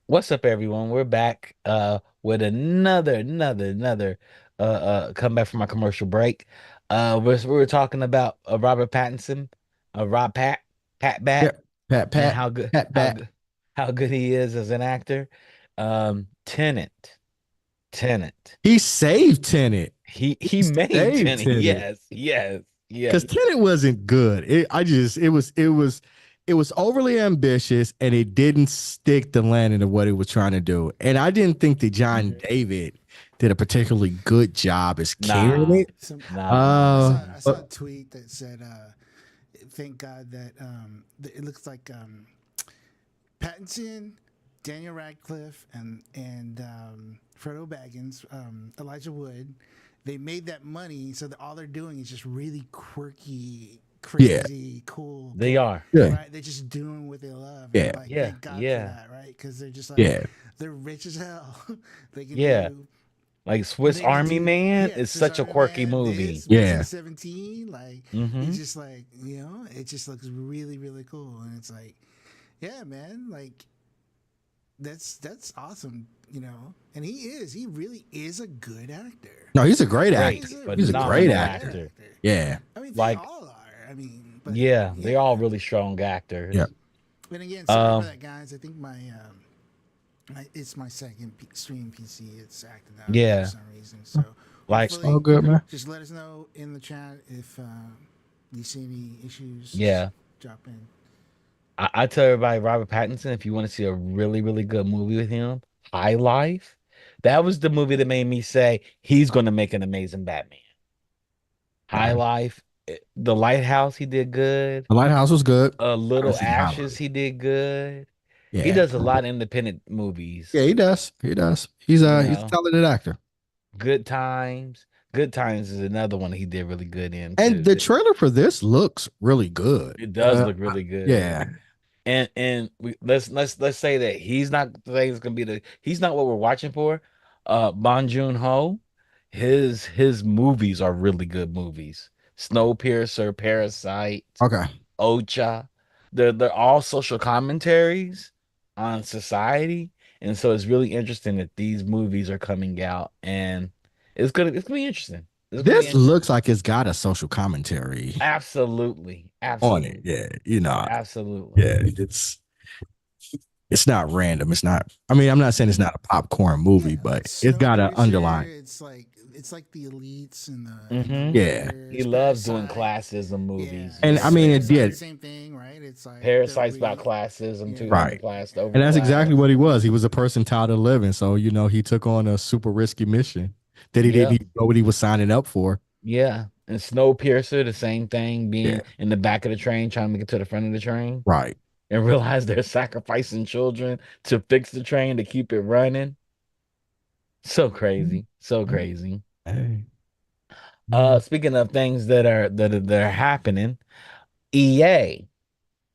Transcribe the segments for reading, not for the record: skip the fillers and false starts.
What's up, everyone? We're back with another comeback from our commercial break. We were talking about Robert Pattinson, Rob Pat Bat, Yep. Pat, and pat, pat, how pat. good how good he is as an actor. Tenant, Tenant. He saved Tenet. He He made saved Tenant. Tenet Yes. because Tenet wasn't good. It was overly ambitious and it didn't stick the landing of what it was trying to do. And I didn't think that John Mhm. David did a particularly good job as carrying Nah, it. Some I nah. Uh, saw a tweet that said, "Thank God that it looks like Pattinson, Daniel Radcliffe, and Frodo Baggins, Elijah Wood, they made that money so that all they're doing is just really quirky, yeah, crazy, cool They character." are. yeah, Right? They're just doing what they love, and yeah, I'm like, Yeah, thank God for yeah, that, right? Because they're just like, yeah. they're rich as hell. they can yeah. do Like Swiss they can Army do Man yeah, is Swiss such a Army quirky Man, movie. this Mission Yeah. 17, like it's Hmm. just like, it just looks really, really cool. And it's like, yeah, man, like that's awesome, And he really is a good actor. No, he's a great Great, actor. He's a He's a really, great phenomenal really good actor. actor. actor. Yeah. I mean, they Like, all are. I mean, but yeah, they're all yeah. really strong Yeah. actors. And again, sorry for Um, that, guys. I think it's my second stream PC. It's acting out for yeah, some reason. So like, Oh, hopefully, good, man. just let us know in the chat if you see any issues. Just yeah. drop in. I tell everybody, Robert Pattinson, if you want to see a really good movie with him, High Life, that was the movie that made me say he's going to make an amazing Batman. High Okay. Life, The Lighthouse, he did good. The Lighthouse was good. I Little see Ashes, highlight. he did good. He Yeah. does a lot of independent movies, Yeah, he does. He does. He's you he's a know. talented actor. Good Times. Good Times is another one he did really good in And too. the trailer for this looks really good. It does look really good. Yeah. And let's say that he's not saying it's gonna be he's not what we're watching for. Bong Joon-ho, his movies are really good movies. Snowpiercer, Parasite, Okay. Ocha. They're all social commentaries on society. And so it's really interesting that these movies are coming out and it's gonna be interesting. It's gonna be This interesting. looks like it's got a social commentary Absolutely. on it. Absolutely. Yeah. You know, Absolutely. yeah, it's not random. It's not, I mean, I'm not saying it's Mhm. not a popcorn movie, Yeah, but like it's got an underlying. Snowpiercer. It's like the elites and the Hmm. Yeah. He leaders. loves doing Parasite. classism Yeah, movies. And I Yeah. mean, it Parasite. did. Same thing, right? It's like the Parasite's about re. classism too, Yeah. Right. underclass, And that's exactly overclass. what he was. He was a person tired of living. So, he took on a super risky mission that he didn't Yep. even know what he was signing up for. Yeah. And Snowpiercer, the same thing, Yeah. being in the back of the train, trying to make it to the front of the train, Right. and realize they're sacrificing children to fix the train to keep it running. So crazy. So crazy. Hey. Mm. Speaking of things that are happening, EA.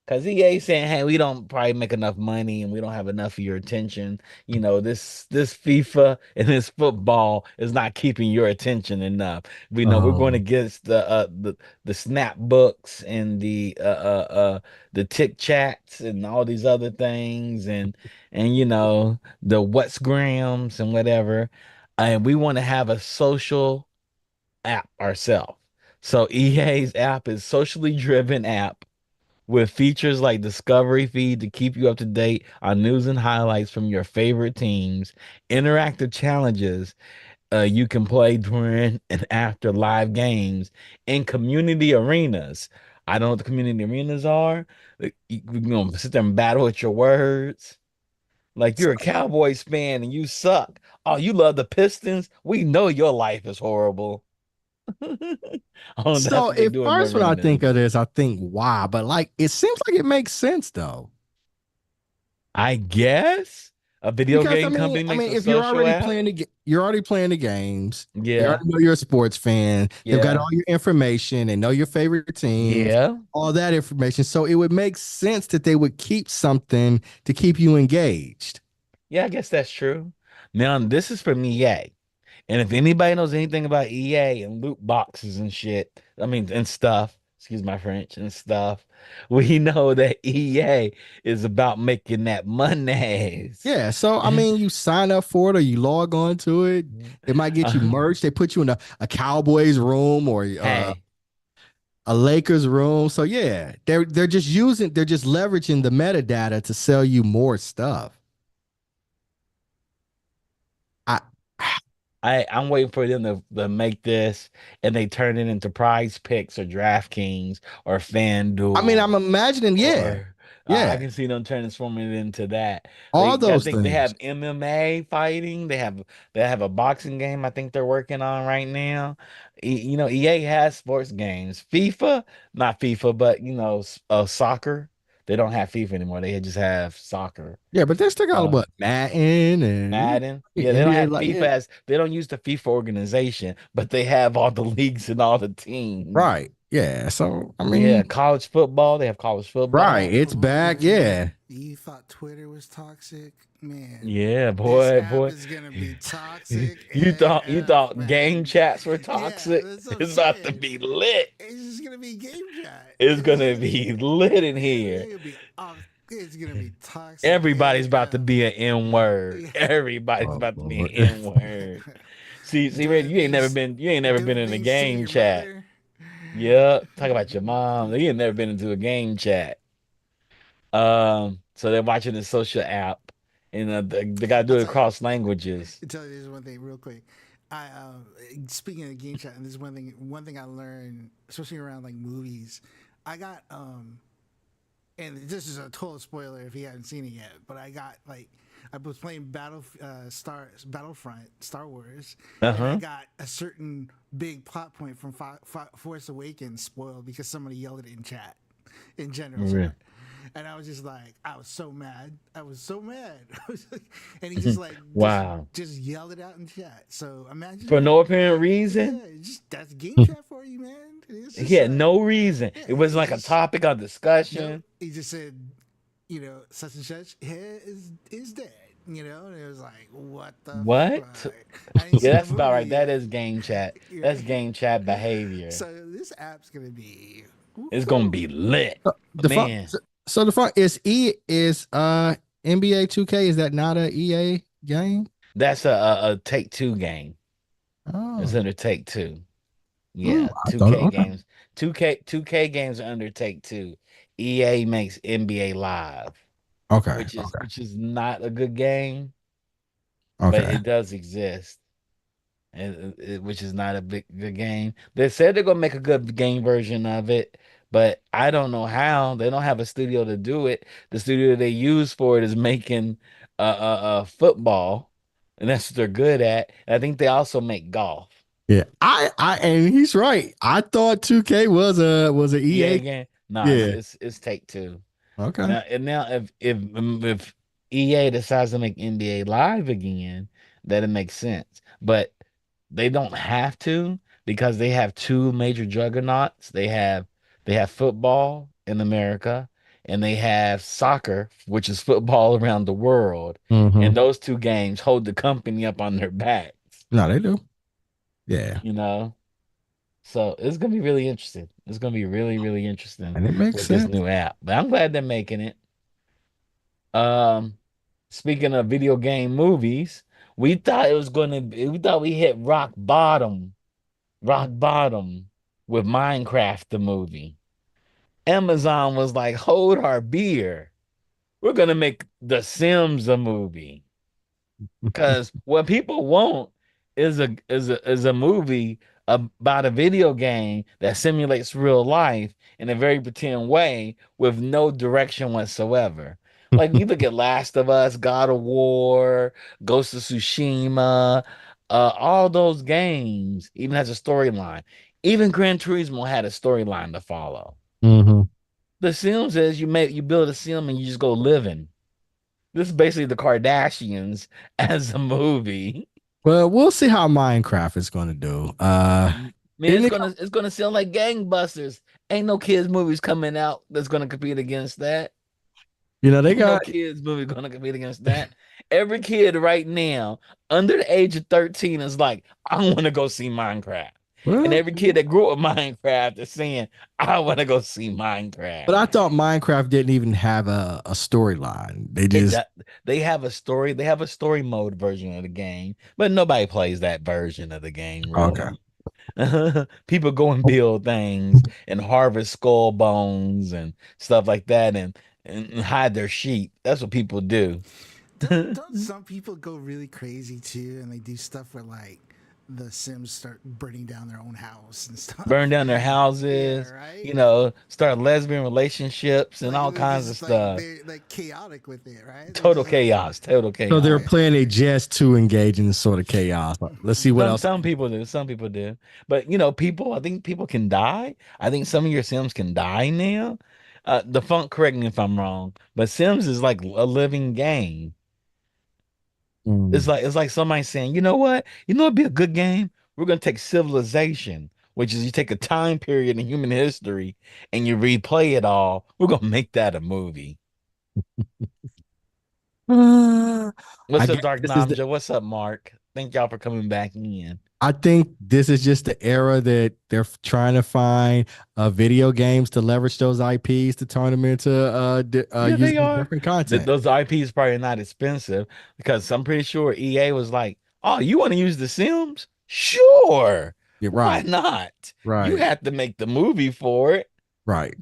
Because EA saying, hey, we don't probably make enough money and we don't have enough of your attention. This FIFA and this football is not keeping your attention enough. We know we're going Oh, against the snap books and the tick chats and all these other things and the what's grams and whatever. And we want to have a social app ourselves. So EA's app is socially driven app with features like Discovery Feed to keep you up to date on news and highlights from your favorite teams, interactive challenges you can play during and after live games, and community arenas. I don't know what the community arenas are. You're gonna sit there and battle with your words. Like you're a Cowboys fan and you suck. Oh, you love the Pistons? We know your life is horrible. Oh, that's so what they at do in the first when I think arenas. of this, I think why, but like it seems like it makes sense though. I guess a video Because I game mean, company I makes mean, a if you're social already app. playing you're already playing the games. They Yeah, already know you're a sports fan. They've got yeah, all your information. They know your favorite teams, yeah, all that information. So it would make sense that they would keep something to keep you engaged. yeah. I guess that's true. Now this is from EA, and if anybody knows anything about EA and loot boxes and shit, I mean and stuff, excuse my French and stuff, we know that EA is about making that money. Yeah, so I mean, you sign up for it or you log on to it. They might get you Uh, merch. They put you in a Cowboys room or hey, a Lakers room. So yeah, they're just leveraging the metadata to sell you more stuff. I I'm waiting for them to make this and they turn it into Prize Picks or DraftKings or I mean, FanDuel I'm imagining, yeah, or I yeah, can see them transforming it into that. all I those think they things. have MMA fighting. They have a boxing game I think they're working on right now. EA has sports games. FIFA, not FIFA, but soccer. They don't have FIFA anymore. They just have soccer. Yeah, but they still got Uh, what Madden and Madden. Yeah, they don't NBA have like FIFA yeah, as they don't use the FIFA organization, but they have all the leagues and all the teams. right. Yeah. So I Yeah, mean, college football. They have college right. football. It's Come on, back. man. Yeah. You thought Twitter was toxic? Man, Yeah, this boy, app boy. is gonna be toxic You thought game man. chats were Yeah, toxic? that's what I'm It's about to saying. be lit. It's just gonna be game chat. It's gonna be lit in here. It's gonna be it's gonna be toxic Everybody's about to AF. be an N word. Yeah. Everybody's Oh about to be Lord. an N word. See, Red, Doing things you ain't never been doing in a things to game your chat. mother. Yep. Talk about your mom. You ain't never been into a game chat. So they're watching the social app, and they gotta do I'll it tell you. across languages. I'll tell you this one thing real quick. I speaking of game chat, and this is one thing I learned, especially around like movies. I got and this is a total spoiler if you haven't seen it yet, but I got like I was playing Battlefront Star Wars, and I Uh-huh. got a certain big plot point from Force Awakens spoiled because somebody yelled it in chat in general Really? chat. And I was just like, I was so mad. I was so mad. And he just like Wow. just yelled it out in chat. So imagine For that. no apparent Yeah, reason. just that's game chat for you, man. It's He just had like, no reason. yeah, It wasn't he like a just topic of no. discussion. He just said, such and such head is dead. And it was like, what the What? fuck? I didn't Yeah, see the that's about movie right. That yet. is game chat. Yeah. That's game chat behavior. So this app's gonna be, It's gonna woo-hoo. be lit. The fun Man, so the fun is NBA 2K, is that not a EA game? that's a take two game. It's Oh. under take two. Mm, Yeah, I thought 2K okay. games. 2K games are under take two. EA makes NBA Live, Okay. which is not a good game, but Okay. it does exist. Which is not a big good game. They said they're gonna make a good game version of it, but I don't know how. They don't have a studio to do it. The studio they use for it is making football, and that's what they're good at. And I think they also make golf. Yeah. I and he's right. I thought 2K was a EA EA. game? No, it's Yeah. it's it's take two. Okay. Now if EA decides to make NBA Live again, that it makes sense. But they don't have to because they have two major juggernauts. They have football in America and they have soccer, which is football around the world. Mm-hmm. And those two games hold the company up on their backs, No, they do. Yeah. you know? So it's gonna be really interesting. It's gonna be really, really interesting And it makes with this sense. new app. But I'm glad they're making it. Um, Speaking of video game movies, we thought we hit rock bottom with Minecraft the movie. Amazon was like, hold our beer. We're gonna make The Sims a movie. Because what people want is a movie about a video game that simulates real life in a very pretend way with no direction whatsoever. Like you look at Last of Us, God of War, Ghost of Tsushima, all those games even has a storyline. Even Gran Turismo had a storyline to follow. Mm-hmm. The Sims is you build a sim and you just go living. This is basically the Kardashians as a movie. Well, we'll see how Minecraft is going to do. Man, Didn't it's it gonna it's gonna sound like gangbusters. Ain't no kids movies coming out that's gonna compete against that. they Ain't no got kids movie gonna compete against that. Every kid right now under the age of 13 is like, I want to go see Minecraft. And Well, every kid that grew up with Minecraft is saying, I want to go see but Minecraft. I thought Minecraft didn't even have a storyline. They It just they have a story, they have a story mode version of the game, but nobody plays that version of the game okay. really. People go and build things and harvest skull bones and stuff like that and hide their sheep. That's what people do. Don't some people go really crazy too, and they do stuff where like the Sims start burning down their own house and Burn stuff. down their Yeah, houses, right. start lesbian relationships and Like all they're kinds of just like stuff. they're like chaotic with it, right? They're Total just like, chaos, total So they're chaos. playing a just to engage in sort of chaos. Let's see what else. Some people do, some people do. But people, I think people can die. I think some of your Sims can die now. The funk, correct me if I'm wrong, but Sims is like a living game. Mm. It's like somebody saying, you know what? You know it'd be a good game? We're gonna take Civilization, which is you take a time period in human history and you replay it all. We're gonna make that a movie. Uh, I What's up, guess Dark this is Namja? What's up, Mark? Thank y'all for coming back in. I think this is just the era that they're trying to find video games to leverage those IPs to turn them into Yeah, they using are. different content. Those IPs probably not expensive because I'm pretty sure EA was like, "Oh, you want to use The Sims? Sure. Yeah, Why right, not? You right, have to make the movie for it. right.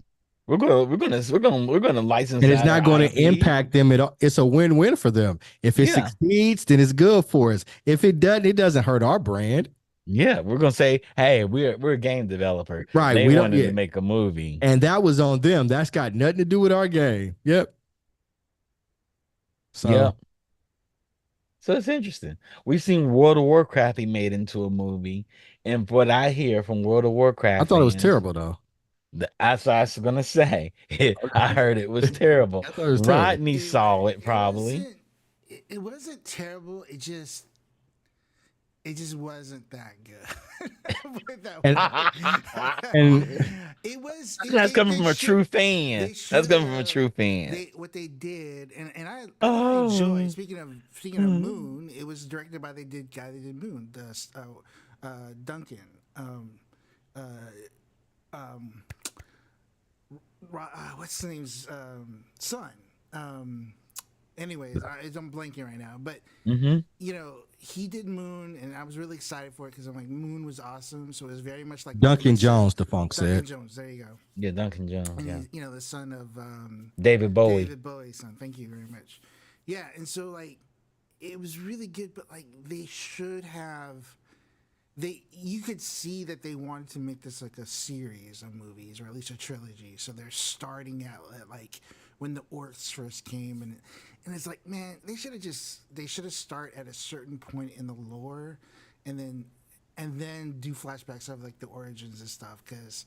We're gonna license And it's out our not going to IP. impact them at all. It's a win-win for them. If it Yeah, succeeds, then it's good for us. If it doesn't hurt our brand. yeah. We're gonna say, hey, we're a game developer. Right. They We don't, wanted yeah. to make a movie. And that was on them. That's got nothing to do with our game. Yep. So Yep. So it's interesting. We've seen World of Warcraft be made into a movie, and what I hear from World of I Warcraft thought it was fans. terrible though. That's what I was gonna say. I Okay. heard it was terrible. I thought it was terrible. Rodney saw it it probably. wasn't it wasn't terrible. It just wasn't that good. Put it that And way. and It was. That's coming They from a true should. fan. They That's should coming from a have. true fan. They what they did, and I enjoyed. Oh. Speaking of Moon, it was directed by the guy that did Moon, the Duncan. Uh, um, what's the name's son? Um, anyways, I'm blanking right now, but Mm-hmm. he did Moon, and I was really excited for it because I'm like, Moon was awesome. So it was very much like Duncan you said, Jones, the funk Duncan said. Jones. There you go. Yeah, Duncan Jones. And Yeah, he's, the son of David Bowie. David Bowie's son. Thank you very much. Yeah, and so like it was really good, but like they should have. You could see that they wanted to make this like a series of movies or at least a trilogy. So they're starting out at like when the orcs first came, and it's like, man, they should have start at a certain point in the lore, and then do flashbacks of like the origins and stuff. Because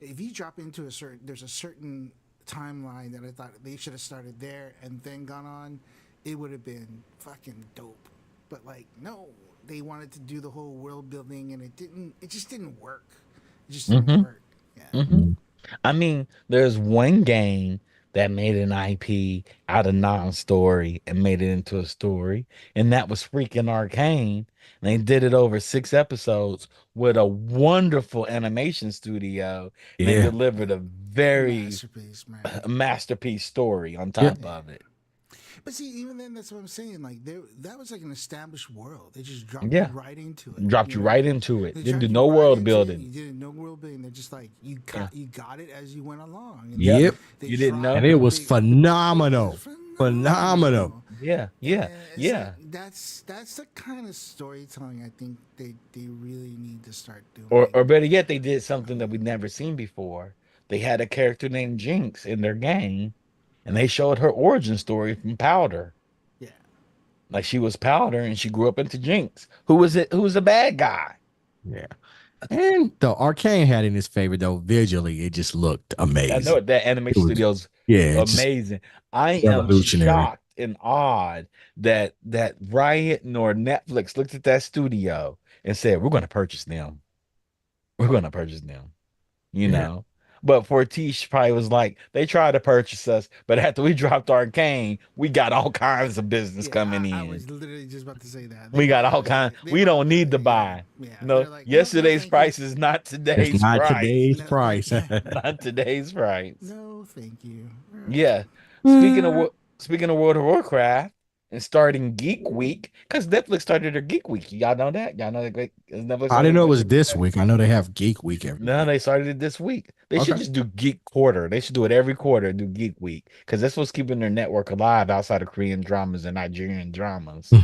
if you drop into there's a certain timeline that I thought they should have started there and then gone on, it would have been fucking dope. But like, no, they wanted to do the whole world building, and it just didn't work. It just didn't Mm-hmm. work. Yeah. Mm-hmm. I mean, there's one game that made an IP out of non-story and made it into a story, and that was freaking Arcane. And they did it over 6 episodes with a wonderful animation studio, and they Yeah. delivered a very Masterpiece, man. masterpiece story on Yeah. top of it. But see, even then, that's what I'm saying. Like, that was like an established world. They just dropped you Yeah, right into it. dropped you right into it. They Didn't do dropped you no right world into it. building. You didn't know world building. They're just like Yeah, you got it as you went along, and yep. then Yep. they You didn't tried. And know? it was It was phenomenal. Phenomenal. phenomenal. Yeah, yeah, And it's like yeah. that's the kind of storytelling I think they really need to start Or doing. better yet, they did something that we'd never seen before. They had a character named Jinx in their game, and they showed her origin story from Powder. Yeah. Like she was Powder and she grew up into Jinx. Who was it? Who was the bad guy? Yeah. And the Arcane had in his favor though, visually, it just looked I know amazing. it. That It animation was, studio's yeah, just amazing. I am revolutionary. shocked and awed that Riot nor Netflix looked at that studio and said, "We're going to purchase them. We're going to purchase them." You Yeah. know. But Fortiche probably was like, they tried to purchase us, but after we dropped Arcane, we got all kinds of business Yeah, coming I in. was literally just about to say that. We got all kind. They We were don't need to yeah, buy. yeah. No, They're like, nope, no, yesterday's thank you. price is not It's today's not price. today's No, price. Not today's price. no, thank you. All right. Yeah. Speaking of speaking of World of Warcraft and starting Geek Week, because Netflix started their Geek Week. Y'all know that? Y'all know that Netflix I started didn't a know it great was Geek Week? this week. I know they have Geek Week every No, week. they started it this week. They should Okay. just do Geek Quarter. They should do it every quarter, do Geek Week, because that's what's keeping their network alive outside of Korean dramas and Nigerian dramas.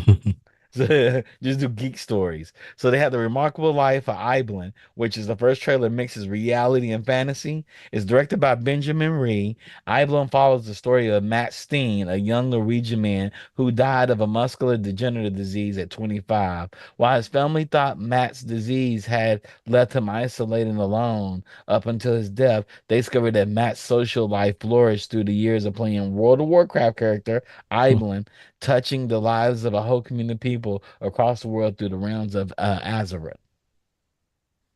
Just do geek stories. So they have The Remarkable Life of Iblin, which is the first trailer mixes reality and fantasy. It's directed by Benjamin Ree. Iblin follows the story of Matt Steen, a young Norwegian man who died of a muscular degenerative disease at 25. While his family thought Matt's disease had left him isolated and alone up until his death, they discovered that Matt's social life flourished through the years of playing World of Warcraft character Iblin, touching the lives of a whole community of people across the world through the realms of Azeroth.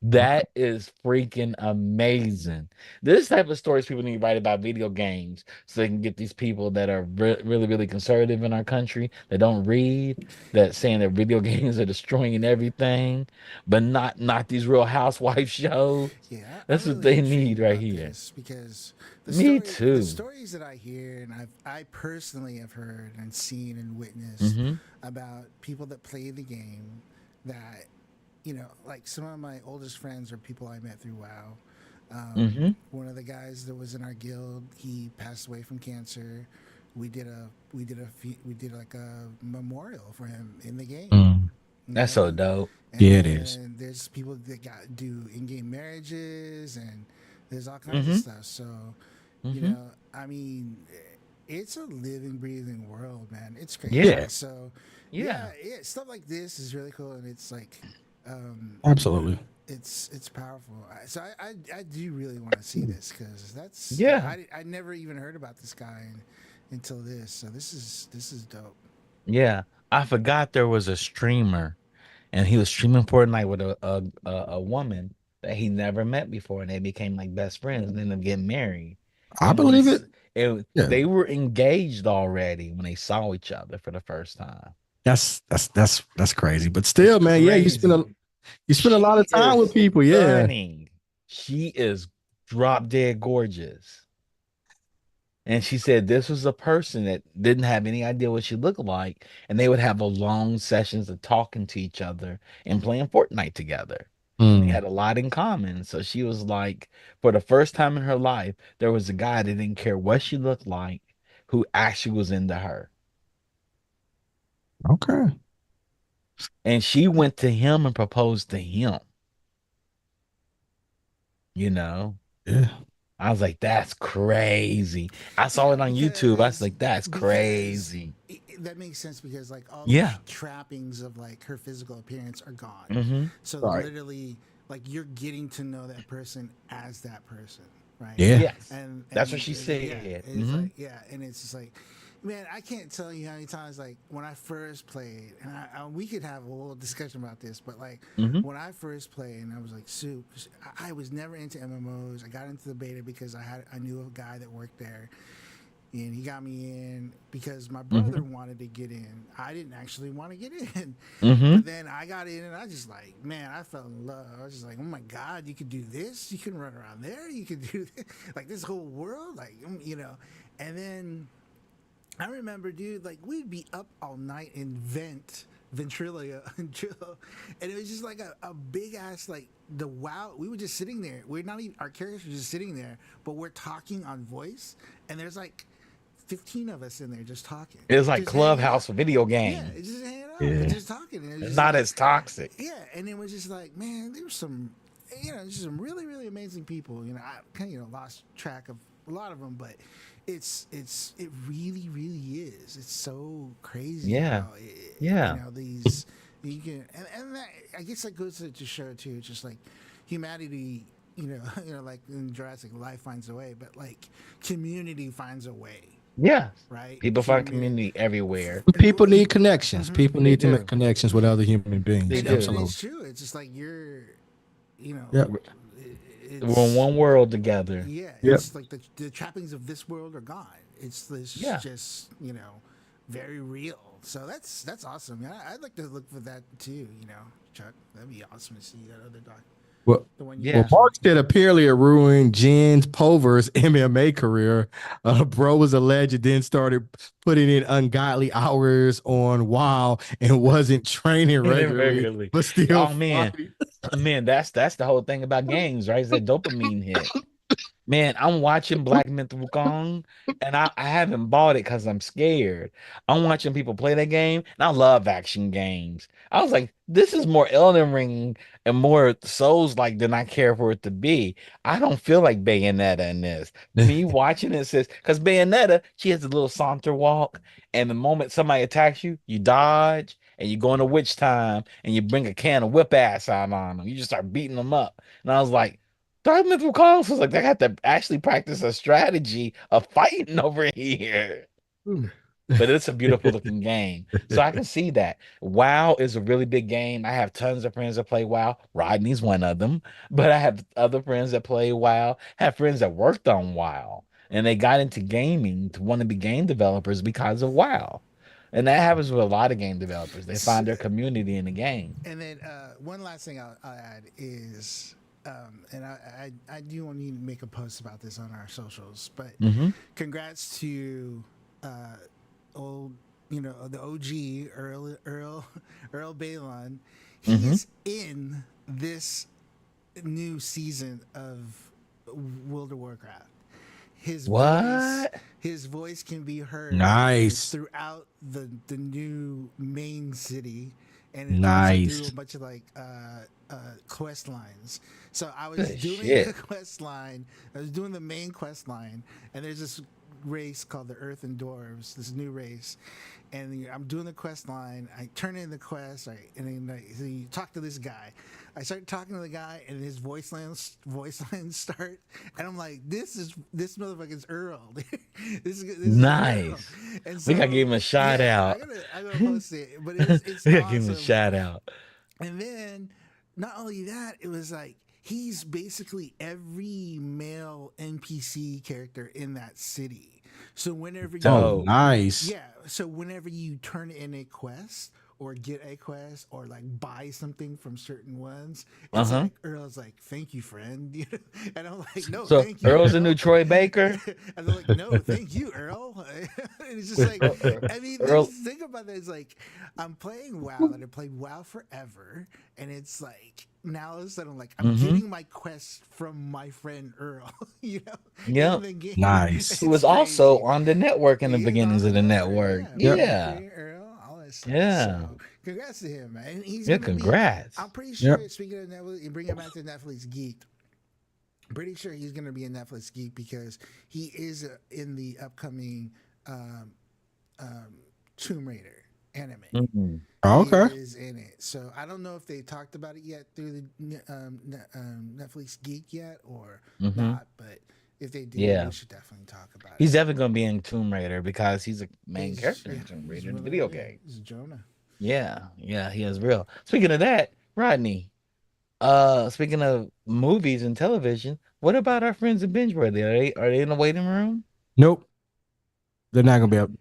That is freaking amazing. This type of stories people need to write about video games so they can get these people that are really, really conservative in our country that don't read, that saying that video games are destroying everything, but not these real housewife shows. Yeah, I'm That's what really they need intrigued right about here. this because Me the too. stories that I hear and I personally have heard and seen and witnessed Mm-hmm. about people that play the game that like some of my oldest friends are people I met through WoW. Mm-hmm. One of the guys that was in our guild, he passed away from cancer. We did like a memorial for him in the game. Mm. You That's know, so dope. and Yeah, it is. then there's people that got do in-game marriages, and there's all kinds of Mm-hmm. stuff. So, Mm-hmm. I mean, it's a living, breathing world, man. It's crazy. Yeah. Yeah, So, Yeah. yeah, stuff like this is really cool, and it's like, um, absolutely. it's powerful. So I do really want to see this because Yeah. I never even heard about this guy until this. So this is dope. Yeah, I forgot there was a streamer, and he was streaming Fortnite with a woman that he never met before, and they became like best friends, and ended up getting married. I And when believe it. Yeah, they were engaged already when they saw each other for the first time. that's crazy. But It's still, man, yeah, crazy. you spend a lot She of time with is people. Yeah, stunning. She is drop dead gorgeous. And she said this was a person that didn't have any idea what she looked like, and they would have a long sessions of talking to each other and playing Fortnite together. And they Mm, had a lot in common. So she was like, for the first time in her life, there was a guy that didn't care what she looked like, who actually was into her. okay. And she went to him and proposed to him, you know? Yeah, I was like, that's crazy. I saw Yeah, it on YouTube. I was like, that's because crazy. that makes sense because like all the Yeah. trappings of like her physical appearance are gone. Mm-hmm. So right. literally, like you're getting to know that person as that person, right? Yeah, Yes. That's what she Yeah, said. it's Mm-hmm. like yeah, and it's just like, man, I can't tell you how many times like when I first played, and we could have a whole discussion about this, but like Mm-hmm. when I first played, and I was like, soup. I was never into MMOs. I got into the beta because I knew a guy that worked there, and he got me in because my Mm-hmm. brother wanted to get in. I didn't actually want to get in, Mm-hmm. but then I got in, and I just like, man, I fell in love. I was just like, oh my god, you could do this. You can run around there. You could do this. Like this whole world, like and then I remember, dude, like we'd be up all night in Ventrilia, and it was just like a big ass like the wow. We were just sitting there. We're not even our characters were just sitting there, but we're talking on voice, and there's like 15 of us in there just talking, It's like just hanging out. Clubhouse for video Yeah, games. it's just hanging out and yeah. just talking. And it was It's just not like, as toxic. yeah, and it was just like, man, there was some, just some really, really amazing people. I kind of lost track of a lot of them, but it really, really is. It's so crazy Yeah. how Yeah. these you can and that, I guess that goes to show too. It's just like humanity. Like in Jurassic, life finds a way, but like community finds a way, Yeah. right? People find community everywhere. People need connections. Mhm. People They need to make do. connections with other human beings. They and do. Absolutely. it's true. It's just like you're, you know, Yep. We're in it's one world together. yeah, Yep. it's like the trappings of this world are gone. It's this Yeah. just very real. So that's awesome. I'd like to look for that too. Chuck, that'd be awesome to see that other doc, Well, the one you well, Yeah. Mark mentioned. said apparently it ruined Jen's Pulver's MMA career. Bro was alleged, then started putting in ungodly hours on WoW and wasn't training regularly, Regularly. but still Oh man. fighting. Man, that's the whole thing about games, right? It's that dopamine hit. Man, I'm watching Black Myth Wukong, and I haven't bought it because I'm scared. I'm watching people play that game, and I love action games. I was like, this is more Elden Ring and more Souls-like than I care for it to be. I don't feel like Bayonetta in this. Me watching it says, because Bayonetta, she has a little saunter walk, and the moment somebody attacks you, you dodge, and you go into witch time, and you bring a can of whip ass out on them. You just start beating them up. And I was like, Dark Mythical Calls was like they had to actually practice a strategy of fighting over here. But it's a beautiful looking game. So I can see that. WoW is a really big game. I have tons of friends that play WoW. Rodney's one of them. But I have other friends that play WoW, have friends that worked on WoW. And they got into gaming to want to be game developers because of WoW. And that happens with a lot of game developers. They find their community in the game. And then one last thing I'll add is, and I do want to make a post about this on our socials, but Hmm. congrats to uh, old, the OG Earl Balon. Hmm. He's in this new season of World of Warcraft. His voice, What? his voice can be heard Nice. throughout the new main city, and it puts you through a Nice. bunch of like quest lines. So I was Good doing a shit. quest line. I was doing the main quest line, and there's this race called the Earthen Dwarves. This new race, and I'm doing the quest line. I turn in the quest, and then so you talk to this guy. I start talking to the guy, and his voice lines start, and I'm like, this motherfucker's Earl. This is Earl, Nice. and We gotta so give him a shout yeah, out. I'm gonna post it, but it's We gotta give him a awesome. shout out. And then not only that, it was like he's basically every male NPC character in that city. So whenever Oh, you Dope. nice. yeah, so whenever you turn in a quest or get a quest or like buy something from certain ones, it's Uh-huh. like Earl's like, "Thank you, friend," and I'm like, "No, So thank you, Earl's the new Earl," Troy Baker. and they're like, "No, thank you, Earl." And it's just like, Earl, Earl, I mean, Earl- just think about that. It's like I'm playing WoW and I played WoW forever, and it's like now all of a sudden, like I'm mhm. getting my quests from my friend Earl, in Yep. the game. Nice. Who It's was also crazy. on the network in the He is on beginnings the of the network, network. yeah. Yep. Yeah. Mercury, Earl, all that stuff. Yeah. So, congrats to him, man. And he's Yeah, gonna be. congrats. I'm pretty Yep. sure. Speaking of Netflix, and bring him back to Netflix Geek. Pretty sure he's gonna be a Netflix Geek because he is in the upcoming um, um, Tomb Raider anime. Mhm. Oh, He okay. is in it. So I don't know if they talked about it yet through the Netflix Geek yet or Mhm. not, but if they did, we Yeah. should definitely talk about He's it. definitely gonna be in Tomb Raider because he's a main He's character in Tomb he's Raider, the really video yeah, game. he's Jonah. Yeah, yeah, he is real. Speaking of that, Rodney, speaking of movies and television, what about our friends at Binge Worthy? Are they in the waiting room? Nope. They're not gonna be able.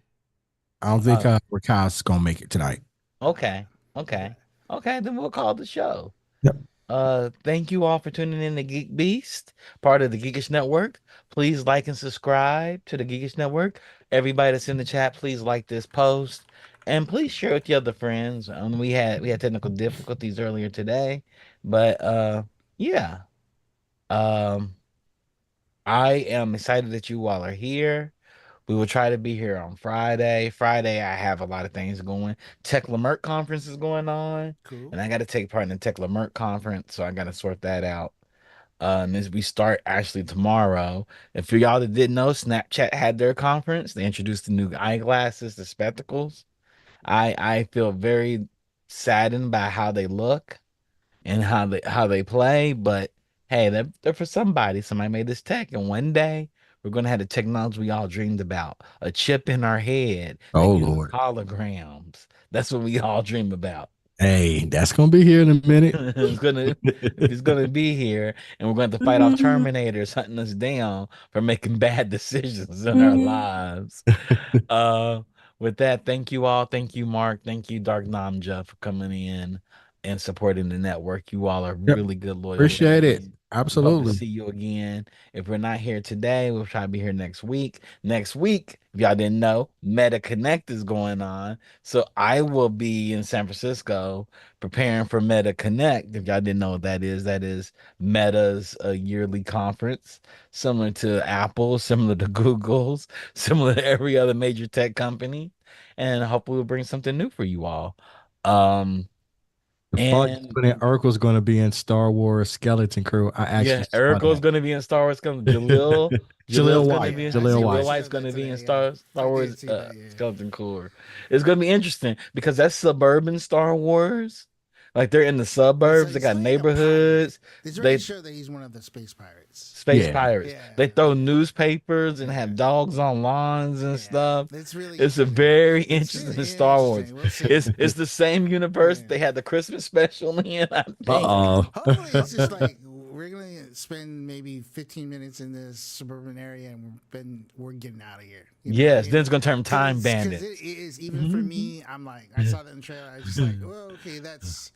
I don't think Oh, Rakai's gonna make it tonight. Okay, okay, okay. okay, okay, then we'll call the show. Yep. Thank you all for tuning in to Geek Beast, part of the Geekish Network. Please like and subscribe to the Geekish Network. Everybody that's in the chat, please like this post and please share with your other friends. We had technical difficulties earlier today, but yeah. Um I am excited that you all are here. We will try to be here on Friday. Friday, I have a lot of things going. Tech Lamert conference is going on, Cool. and I got to take part in the Tech Lamert conference, so I got to sort that out. As we start actually tomorrow. And for y'all that didn't know, Snapchat had their conference. They introduced the new eyeglasses, the spectacles. I feel very saddened by how they look and how they play. But hey, they're for somebody. Somebody made this tech, and one day we're gonna have the technology we all dreamed about, a chip in our head that Oh gives us Lord. holograms. That's what we all dream about. Hey, that's gonna be here in a minute. It's gonna it's gonna be here, and we're going to fight off Terminators hunting us down for making bad decisions in our lives. Uh, with that, thank you all. Thank you, Mark. Thank you, Dark Namja, for coming in and supporting the network. You all are Yep. really good, loyal Appreciate it. fans. We hope to Absolutely. see you again. If we're not here today, we'll try to be here next week. Next week, if y'all didn't know, Meta Connect is going on. So I will be in San Francisco preparing for Meta Connect. If y'all didn't know what that is Meta's yearly conference, similar to Apple, similar to Google's, similar to every other major tech company. And hopefully we'll bring something new for you all. Um, The part and when Urkel's going to be in Star Wars Skeleton Crew. I actually yeah, saw Erico's that. gonna be in Star Wars. Jaleel Jalil's gonna White. be I Jaleel see. Jaleel White. I White's saw gonna that be in today. Yeah, Star I did Wars see that. Yeah. Skeleton Core. It's gonna be interesting because that's suburban Star Wars. Like they're in the It's suburbs, like they he's got like a pirate. neighborhoods, It's already they show that he's one of the space pirates. space Yeah. pirates. Yeah, They throw yeah, newspapers and yeah, have dogs on lawns and yeah. stuff. It's really It's a interesting. very It's really interesting Star Wars. interesting. We'll see. It's the same universe Yeah. they had the Christmas special in, I think. Uh-oh. Hopefully, it's just like we're gonna spend maybe 15 minutes in this suburban area, and we're getting out of here. You know, Yes, then it's gonna turn time because it bandits. is even for me. I'm like, I saw that in the trailer. I was just like, well, okay, that's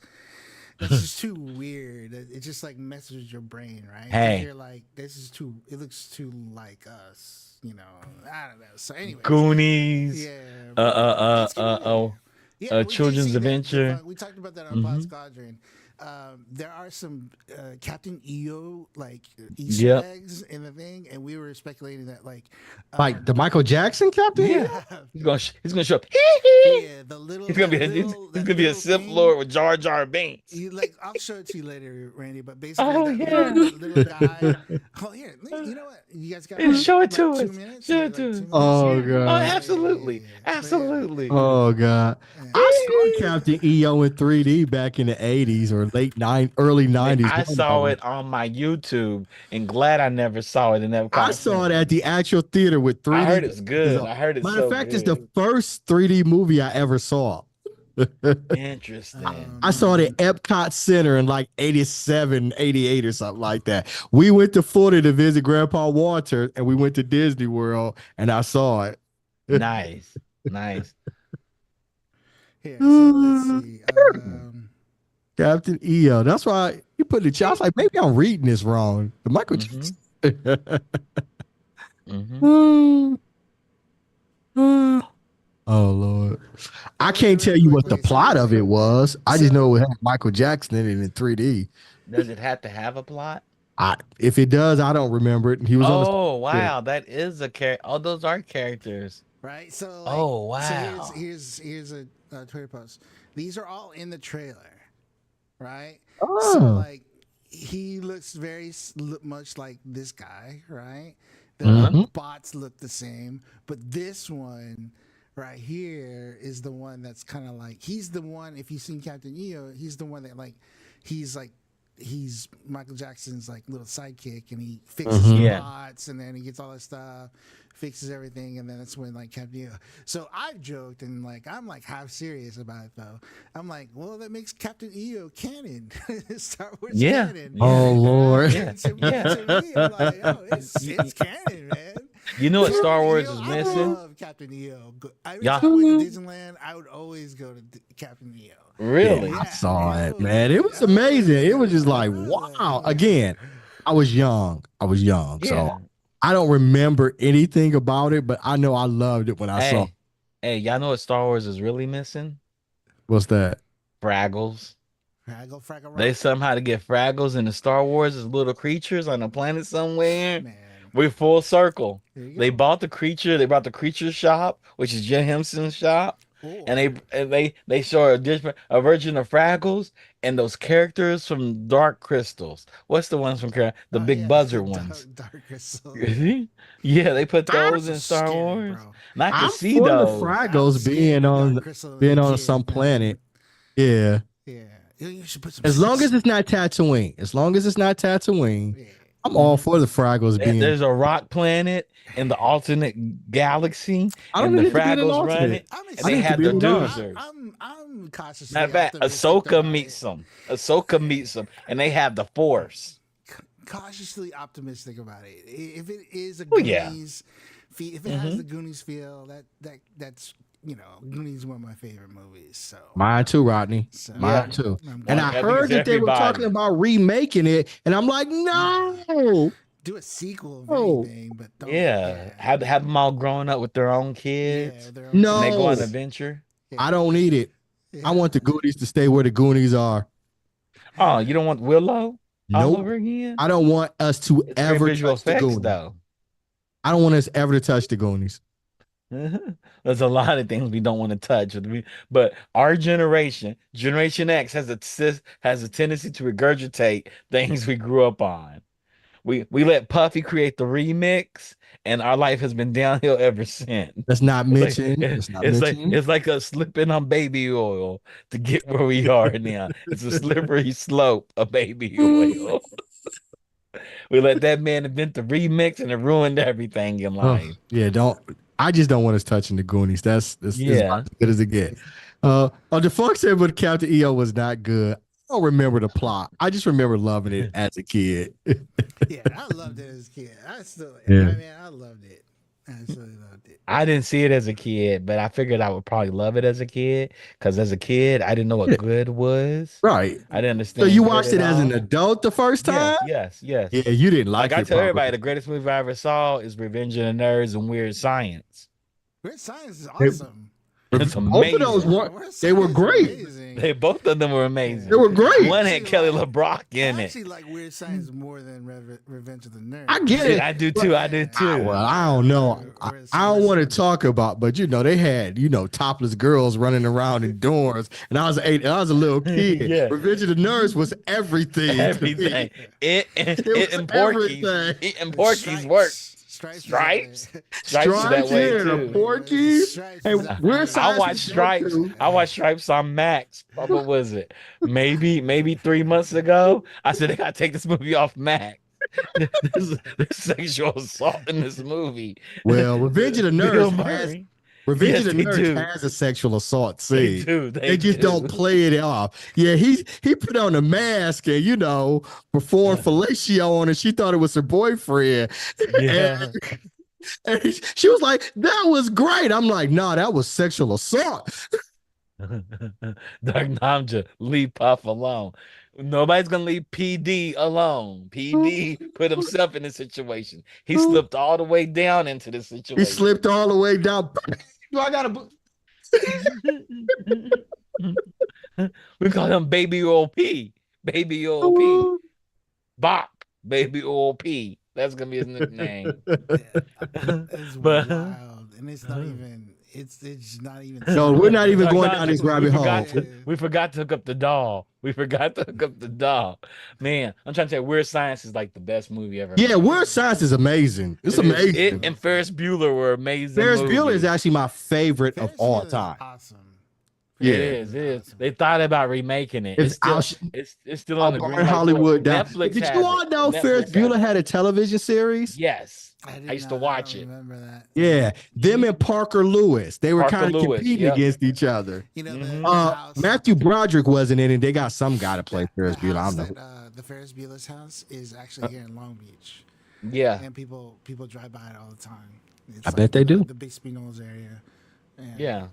just too weird. It just like messes with your brain, right? Because Hey, you're like, this is too. It looks too like us. You know, I don't know. So, anyways, Goonies, yeah, uh, but uh, it's uh, gonna be uh, good. oh, Yeah, we did Children's see that. Adventure. We talked about that on Pod Hmm. Squadron. There are some Captain EO like Easter Yep. eggs in the thing, and we were speculating that like, Like um, the Michael Jackson Captain yeah, EO? He's gonna show up. yeah, the little He's that gonna be a little Sith thing. Lord with Jar Jar Binks. You like, I'll show it to you later, Randy. But basically, Oh yeah. that little guy. Oh, here, you know what? You guys got Yeah, show it like to two us. minutes, Show it to us. 2 minutes. Oh Yeah. Oh, God. absolutely. But yeah, Absolutely. Oh God. yeah. I saw Captain EO in 3D back in the 80s or early Man, 90s. I One of saw them. it on my YouTube and glad I never saw it in I Epcot saw it at Center. the actual theater with I 3D heard it's glasses good. on. I heard it's Matter of so fact, it's the good. first 3D movie I ever saw. Interesting. I saw it Man. at Epcot Center in like 87, 88 or something like that. We went to Florida to visit Grandpa Walter and we went to Disney World and I saw it. Nice. Nice. Yeah. So let's see. Captain EO. That's why you put the chat. I was like, maybe I'm reading this wrong. The Michael Mm-hmm. Jackson. Mm-hmm. Oh Lord. I Okay, can't tell real you what the quickly. plot of it was. I just know So it had Michael Jackson in it in 3D. Does it have to have a plot? If it does, I don't remember it. He was on the Oh, yeah. wow. That is a character. Oh, those are characters. right. So like, Oh, so wow. here's a Twitter post. These are all in the trailer, right? So Oh. like, he looks very much like this guy, right? The Uh-huh. Mhm. bots look the same, but this one right here is the one that's kind of like, he's the one. If you've seen Captain EO, he's the one that he's like he's Michael Jackson's like little sidekick, and he fixes the Mhm. Yeah. bots, and then he gets all that stuff, fixes everything, and then that's when like Captain EO. So I've joked, and like I'm like half serious about it though. I'm like, well, that makes Captain EO canon, Star Wars Yeah. canon. Yeah. Oh Lord. Yeah. To me, Yeah. to me, I'm like, oh, it's canon, man. You know what Star Wars is I missing? love Captain EO. Every Yeah. time I went to Disneyland, I would always go to Captain EO. Yeah, Really? I Yeah, saw it, oh man. It yeah, was oh amazing. It was just yeah, I like, love that. wow. Yeah. Again, I was young. So Yeah. I don't remember anything about it, but I know I loved it when I saw it. Hey, y'all know what Star Wars is really missing? What's that? Fraggles. Fraggle They Rock, somehow to get Fraggles into Star Wars as little creatures on a planet somewhere. man. We're full circle. There you They go. bought the creature. They bought the creature shop, which is Jim Henson's shop, Oh, and they show a version of Fraggles and those characters from Dark Crystals. What's the ones from the oh Big yeah, Buzzer ones? Dark Crystal. Yeah, they put those Those are in Star scary, Wars, bro. and I could I'm see for the those. I was Fraggles scared of Dark Crystal as being a on kid, some man. planet. Yeah. Yeah, you should put some As long as sense. it's not Tatooine. As long as it's not Tatooine. Yeah. I'm all for the Fraggles being. There's a rock planet in the alternate galaxy, I don't and the need it to be an Fraggles run alternate. it, I'm and I they need it to excited have be the in for it. line. doozers. I'm Matter cautiously of fact, optimistic Ahsoka about meets it. them. Ahsoka meets them, and they have the Force. Cautiously optimistic about it. If it is a Oh yeah. Goonies, if it has Hmm. the Goonies feel, that's Goonies is one of my favorite movies. So Mine too, Rodney. so Yeah. Mine too. I'm And I, I glad. I think it's heard that they were talking everybody. about remaking it, and I'm like, Nah, no, do a sequel if no, anything, but don't. Yeah. Yeah, Have them all grown up with their own yeah, kids, their own and they go on an no. kids. adventure. Yeah, I don't need it. I yeah. want the Goonies to stay where the Goonies are. Oh, you don't want Willow all Nope. over again? I don't want us to It's great ever visual touch the effects, Goonies. though. I don't want us ever to touch the Goonies. There's a lot of things we don't want to touch, but our generation, Generation X, has a tendency to regurgitate things we grew up on. We let Puffy create the remix, and our life has been downhill ever since. Let's not It's like mention. Let's not it's like mention. it's like us slipping on baby oil to get where we are now. It's a slippery slope of baby oil. We let that man invent the remix, and it ruined everything in Oh life. yeah, don't. I just don't want us touching the Goonies. That's about Yeah. as good as it get. The fuck said, but Captain EO was not good. I don't remember the plot. I just remember loving it as a kid. Yeah, I loved it as a kid. Yeah. I mean, I loved it. I absolutely loved it. I didn't see it as a kid, but I figured I would probably love it as a kid because as a kid, I didn't know what Yeah, good was. right. I didn't So you understand good watched at it as an all. adult the first time? Yes, yes, Yeah, yes. you didn't Like like I it tell everybody, probably. the greatest movie I ever saw is Revenge of the Nerds and Weird Science. Weird Science is They- awesome. It's both of those amazing. were Weird they were Science is great. They amazing. both of them were They amazing. were I great. One actually had Kelly like LeBrock I in it. actually like Weird Science more than Revenge of the I get Nerds. See, it, I do but too. I do Yeah, too. well, I don't know. I don't want to talk about, but they had topless girls running around in dorms, and I was a little kid. Yeah, Revenge of the Nerds was everything to me. everything. It It it was and Porky's. everything. It and Porky's work. Stripes was up there. Stripes. Stripes is that Stripes, way yeah, the too. Porkies, Stripes was and up Weird there. I Science watched was dope Stripes. too. I watched Stripes on Max. What was it? Maybe 3 months ago. I said they gotta take this movie off Max. There's sexual assault in this movie. Well, Bill Murray. Revenge of Yes, the they Nerds do. has a sexual assault They scene. do. They They just don't do. play it off. Yeah, he put on a mask and performed fellatio on her. She thought it was her boyfriend, and, Yeah. she was like, "That was great." I'm like, "No, that was sexual assault." Dark Namja, leave Puff alone. Nobody's gonna leave PD alone. PD put himself in this situation. He slipped all the way down into this He situation. slipped all the way down. I gotta. We call him Baby Oil P. Baby Oil P. Bop. Baby Oil P. That's gonna be his nickname. It's But wild, and it's not even. It's not even. No, we're not even Dark going down Knight, this rabbit hole. we forgot to hook up the doll. We forgot to hook up the doll. Man, I'm trying to tell you, Weird Science is like the best movie ever Yeah, made. Weird Science is amazing. It's It is. It amazing. and Ferris Bueller were amazing Ferris Bueller is movies. actually my favorite of Ferris all Bueller is time. awesome. Yeah. It is. It is. They thought about remaking it. It's out. It's still on the green Burn light tour. Hollywood down. Netflix Did has you all it. know Ferris Netflix Bueller has had it. a television series? Yes. I I did used to not. I watch don't it. remember that. Yeah, them and Parker Lewis. They were Parker kind of Lewis. competing Yep. against each other. You know Mhm. the house. Matthew Broderick wasn't in it. They got some guy to play Ferris the Bueller. I house don't know. that the Ferris Bueller's house is actually here in Long Beach, Yeah. and people drive by it all the time. It's I bet they do. The Bixby Knolls area. And Yeah.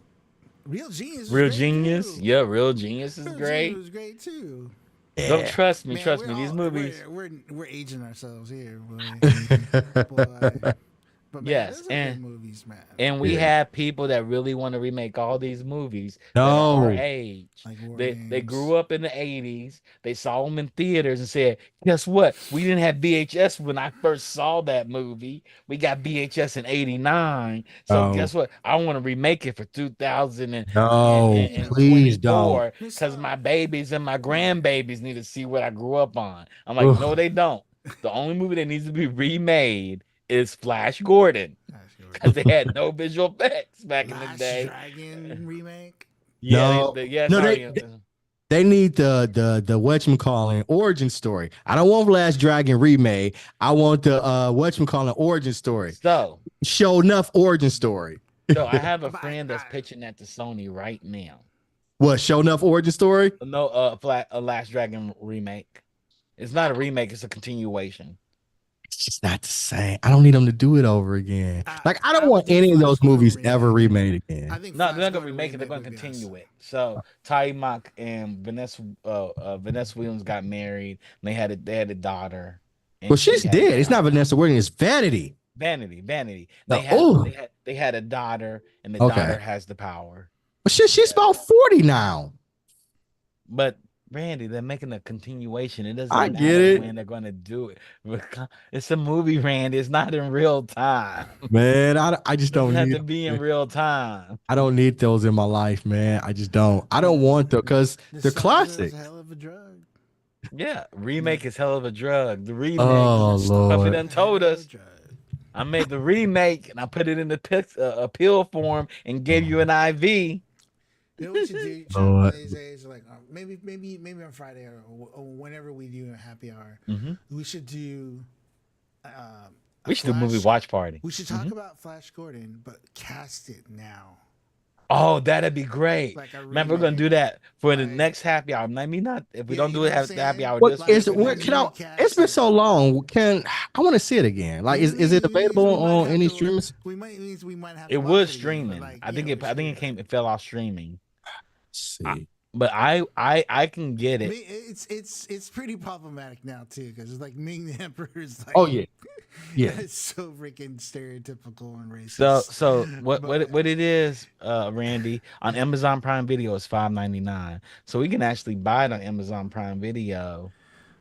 Real Genius. Was Real great Genius. Too. Yeah, Real Genius is Real great. Genius was great too. Don't trust me. Man, Trust we're me. These all- movies. we're aging ourselves here, boy. Boy. But man, Yes, those are good movies, man. And we Yeah. have people that really want to remake all these movies that are No. our age. Like War They Games. grew up in the 80s. They saw them in theaters and said, guess what? We didn't have VHS when I first saw that movie. We got VHS in 89. So Oh. guess what? I want to remake it for 2000 No, please don't. because my babies and my grandbabies need to see what I grew up on. I'm like, no, they don't. The only movie that needs to be remade is Flash Gordon because they had no visual effects back in the Last day. Dragon remake. Yeah, No. yeah, No, sorry. They need the whatchamacallit origin story. I don't want Last Dragon remake. I want the whatchamacallit origin story. So, Show enough origin story. I have a But friend that's pitching that to Sony right now. What? Show enough origin story? No, a Last Dragon remake. It's not a remake; it's a continuation. It's just not the same. I don't need them to do it over again. Like I don't I would want think any of Flash those Gordon movies remake. ever remade I again. think No, Flash they're not gonna Gordon remake it. They're gonna would be continue awesome. it. So Ty Mock and Vanessa Williams got married. And they had a daughter, Well, and she she's had dead. It's not Vanessa Williams. It's Vanity. Vanity. No. They had Oh, they had a daughter, and the okay. daughter has the power. Well, shit, she's about 40 now. But Randy, they're making a continuation. It doesn't I get matter it. when they're gonna do it. It's a movie, Randy. It's not in real time. Man, I just It doesn't don't have need to be in real time. I don't need those in my life, man. I just don't. I don't want them because they're Nostalgia is classic. a hell of a drug. Yeah, remake is hell of a drug. The remake, Oh Puffy Lord. done told Hell of a us. drug. I made the remake and I put it in the pill form and gave you an IV. You know what you do, Chuck, one Lord. of these days, like maybe on Friday or whenever we do a happy hour, we should do. We should do a movie watch party. We should talk about Flash Gordon, but cast it now. Oh, that'd be great. Like a Man, we're gonna remake. do that for the Like- next happy hour. Maybe not if we Yeah, don't you do know it what I'm at the happy saying? hour What this Like, is week. it? When can I? It's been so long. I want to see it again? Like, is it available on any streamers? We might have. It to was watch again, but, streaming. like, I think yeah, it fell off streaming. Let's I- see. But I can get it. It's pretty problematic now too, because it's like Ming the Emperor is like, Oh yeah, yeah. it's so freaking stereotypical and racist. So what But- what it is, Randy, on Amazon Prime Video is $5.99. So we can actually buy it on Amazon Prime Video.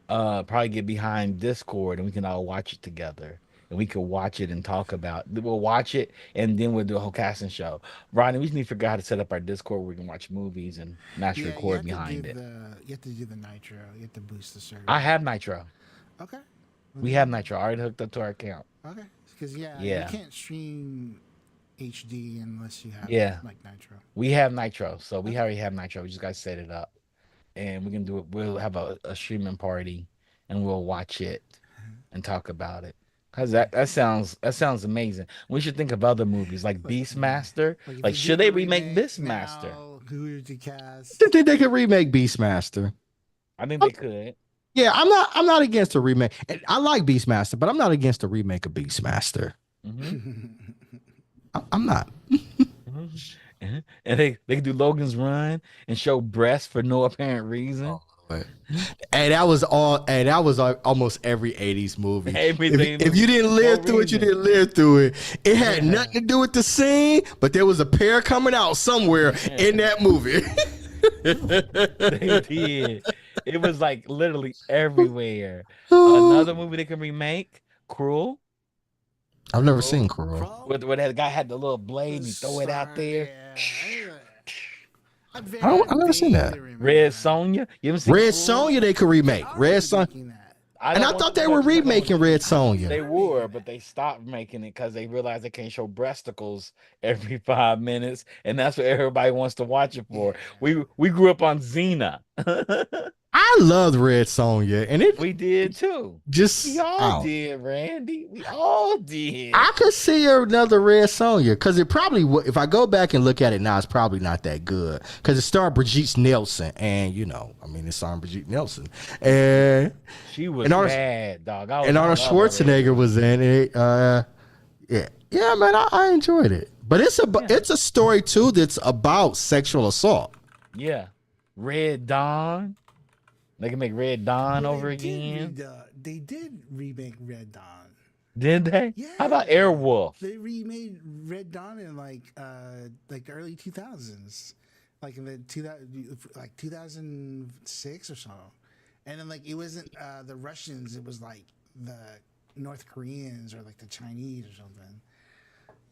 Probably get behind Discord and we can all watch it together. And we could watch it and talk about. We'll watch it and then we'll do a whole casting show. Rodney, we just need to figure out how to set up our Discord where we can watch movies and match Yeah, record you have to behind do it. You have to do the nitro. You have to boost the server. I have Nitro. Okay. We have Nitro. I already hooked up to our account. Okay. Because Yeah. you can't stream HD unless you have Yeah. like nitro. We have Nitro. So we already have Nitro. We just got to set it up. And we can do it. We'll have a streaming party and we'll watch it and talk about it. Cause that sounds amazing. We should think of other movies like Beastmaster. if Like you should do they the remake remake Beastmaster? now, who would you cast? I think they could remake Beastmaster. I think they could. Yeah, I'm not against a remake. And I like Beastmaster, but I'm not against a remake of Beastmaster. I'm not. And they can do Logan's Run and show breasts for no apparent reason. And that was almost every 80s movie. Everything. If you didn't live through it, you didn't live through it. It had Yeah. nothing to do with the scene, but there was a pair coming out somewhere in that movie. They did. It was like literally everywhere. Another movie they can remake, Cruel. I've never seen Cruel. Where that guy had the little blade and he throw it out there. I've never seen that. Red Sonja. You haven't seen Red Cruel? Sonja they could remake. Red Sonja. And I thought they were remaking Red Sonja. They were, but they stopped making it because they realized they can't show breasticles every 5 minutes, and that's what everybody wants to watch it for. We grew up on Xena. I loved Red Sonja, and it We did too. just We all oh. did, Randy. We all did. I could see another Red Sonja because it probably would. If I go back and look at it now, it's probably not that good because it starred Brigitte Nielsen, and it's starring Brigitte Nielsen, and She was and Arnold- bad, dog. and Arnold Schwarzenegger was in it. Yeah, man, I enjoyed it, but it's a story too that's about sexual assault. Yeah. Red Dawn. They can make Red Dawn over again. They did remake Red Dawn. Did they? Yeah. How about Airwolf? They remade Red Dawn in like the early 2000s, like in the 2006 or so, and then like it wasn't the Russians, it was like the North Koreans or like the Chinese or something.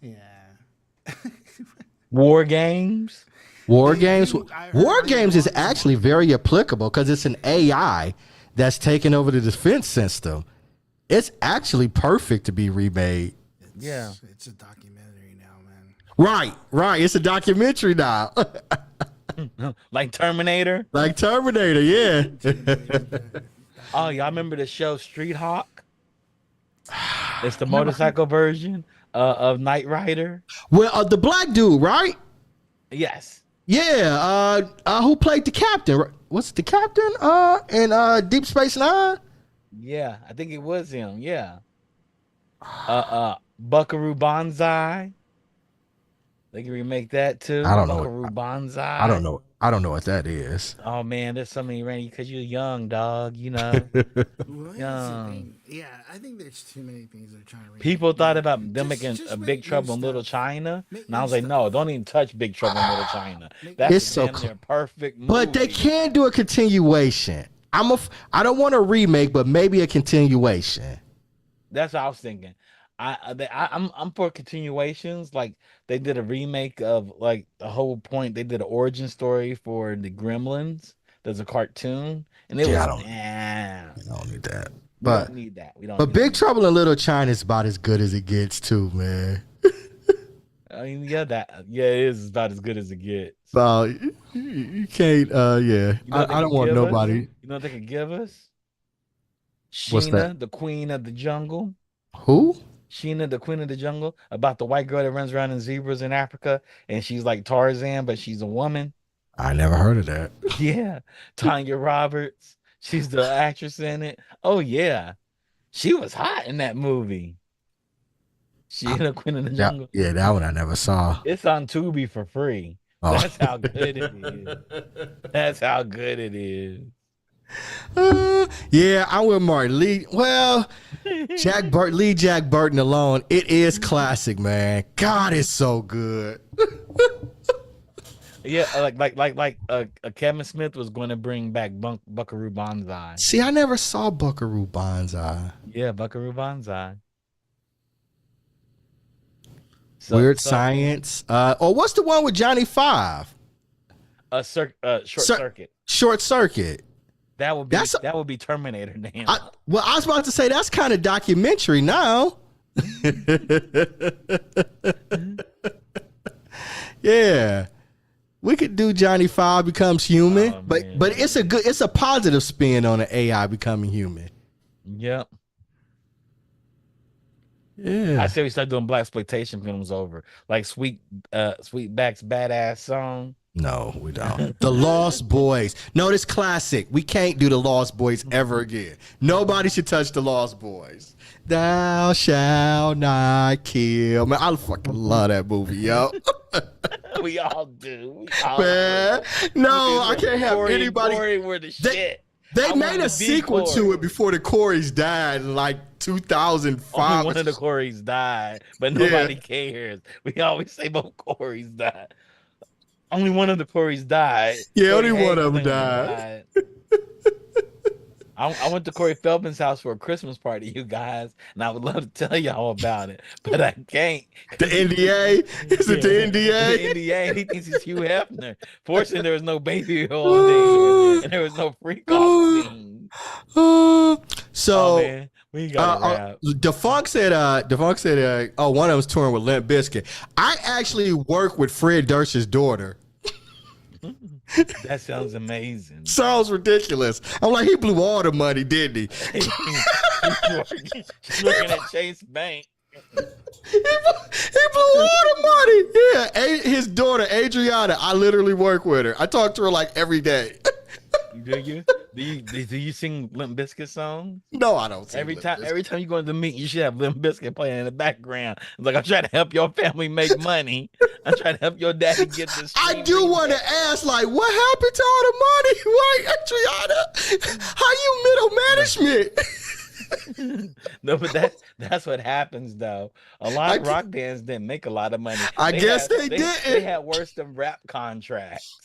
Yeah. War Games. War Games. I heard War they Games is want- actually very applicable because it's an AI that's taking over the defense system. It's actually perfect to be remade. Yeah. It's a documentary now, man. Right. It's a documentary now. Like Terminator. Like Terminator, yeah. Oh, y'all remember the show Street Hawk? It's the motorcycle version of Knight Rider. Well, the black dude, right? Yes. Yeah. Who played the captain? What's the captain? In Deep Space Nine. Yeah, I think it was him. Yeah. Buckaroo Banzai. They can remake that too. I don't know. Buckaroo Banzai. I don't know. I don't know what that is. Oh man, there's so many Randy because you're young, dog. You know. Well, Young. yeah, I think there's too many things they're trying to remake. People thought about them Just- making just a make Big new Trouble in Little stuff. China, Make and I new was like, stuff. no, don't even touch Big Trouble in Little China. It's That's so damn near perfect movie. But they can do a continuation. I don't want a remake, but maybe a continuation. That's what I was thinking. I'm for continuations. Like they did a remake of like the whole point. They did an origin story for the Gremlins. There's a cartoon, and it Yeah, was I don't need that. we But don't need that. We don't. but need Big that. Trouble in Little China is about as good as it gets too, man. I mean, yeah, it is about as good as it gets. So you can't. Yeah, You know what they I don't could want give us? nobody. You know what they could give us? What's that? Sheena, the Queen of the Jungle. Who? Sheena, the Queen of the Jungle, about the white girl that runs around in zebras in Africa, and she's like Tarzan, but she's a woman. I never heard of that. Yeah, Tanya Roberts. She's the actress in it. Oh yeah, she was hot in that movie. Sheena, the Queen of the Jungle. Yeah, that one I never saw. It's on Tubi for free. Oh. That's how good it is. That's how good it is. Yeah, I'm with Martin Lee. Well, Jack Burton alone. It is classic, man. God, it's so good. Yeah, Kevin Smith was going to bring back Buckaroo Banzai. See, I never saw Buckaroo Banzai. Yeah, Buckaroo Banzai. Weird Science. What's the one with Johnny Five? Short Circuit. Short Circuit. That would be Terminator now. I was about to say that's kind of documentary now. Yeah, we could do Johnny Five becomes human, but it's a positive spin on an AI becoming human. Yep. Yeah, I say we start doing blaxploitation films over, like Sweetback's Badass Song. No, we don't. The Lost Boys. No, this classic. We can't do the Lost Boys ever again. Nobody should touch the Lost Boys. Thou shalt not kill. Man, I fucking love that movie, yo. We all do. Man, no, I can't have anybody. Corey were the shit. They made a sequel to it before the Coreys died in like 2005. Only one of the Coreys died, but nobody cares. We always say both Coreys died. Only one of the Coreys died. Yeah, Corey only one of them Haim died. I went to Corey Feldman's house for a Christmas party, you guys, and I would love to tell y'all about it, but I can't. The NDA? Is it the NDA? The NDA. He thinks he's Hugh Hefner. Fortunately, there was no baby oil and there was no freak off scene. So, man, we got rap. Defunct said, oh, one of them's touring with Limp Bizkit. I actually work with Fred Durst's daughter. That sounds amazing. Sounds ridiculous. I'm like, he blew all the money, didn't he? She's working at Chase Bank. He blew all the money. Yeah, his daughter, Adriana, I literally work with her. I talk to her like every day. Do you? Do you sing Limp Bizkit songs? No, I don't. Every time you go to the meet, you should have Limp Bizkit playing in the background. It's like, I'm trying to help your family make money. I'm trying to help your daddy get this. I do want to ask, like, what happened to all the money? Why, Adriana? How you middle management? No, but that's what happens though. A lot of rock bands didn't make a lot of money. I guess they didn't. They had worse than rap contracts.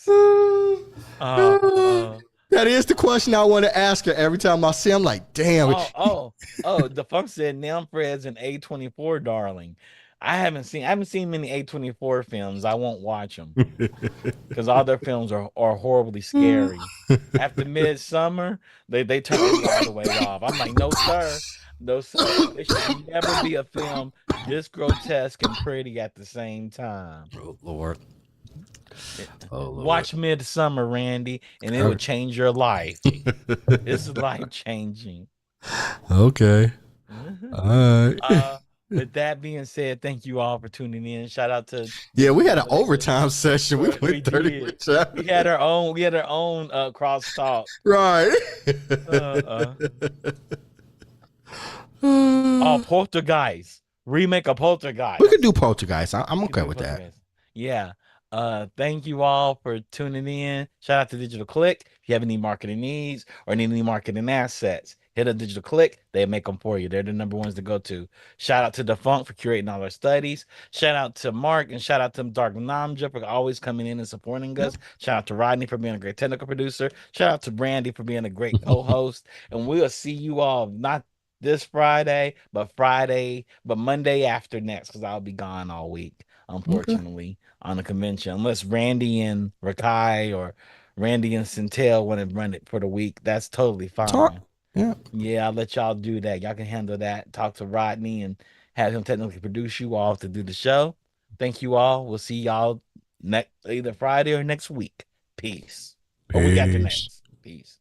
That is the question I want to ask her every time I see. I'm like, damn. The funk said Nam Fred's an A24 darling. I haven't seen many A24 films. I won't watch them because all their films are horribly scary. After Midsummer, they turn it all the way off. I'm like, no sir. It should never be a film this grotesque and pretty at the same time. Oh, Lord. Oh Lord. Watch Midsummer, Randy, and it would change your life. It's life changing. Okay. All right. With that being said, thank you all for tuning in. Shout out to Yeah, we Mikey had and an Melissa. overtime session. We We went 30 did. minutes out. We had our own cross talk. Right. Uh, oh, Poltergeist. Remake of We could Poltergeist. do Poltergeist. I'm We could okay do with that. Poltergeist. Yeah. Thank you all for tuning in. Shout out to Digital Click. If you have any marketing needs or need any marketing assets, hit a Digital Click. They make them for you. They're the number ones to go to. Shout out to Defunct for curating all our studies. Shout out to Mark and shout out to Dark Namja for always coming in and supporting us. Shout out to Rodney for being a great technical producer. Shout out to Brandy for being a great co-host. And we'll see you all not this but Monday after next because I'll be gone all week, Okay. unfortunately, on a convention. Unless Randy and Rakai or Randy and Centel want to run it for the week, that's totally Talk. fine. Yeah. Yeah, I'll let y'all do that. Y'all can handle that. Talk to Rodney and have him technically produce you all to do the show. Thank you all. We'll see y'all next either Friday or next week. Peace. Or week after Peace. next. Peace.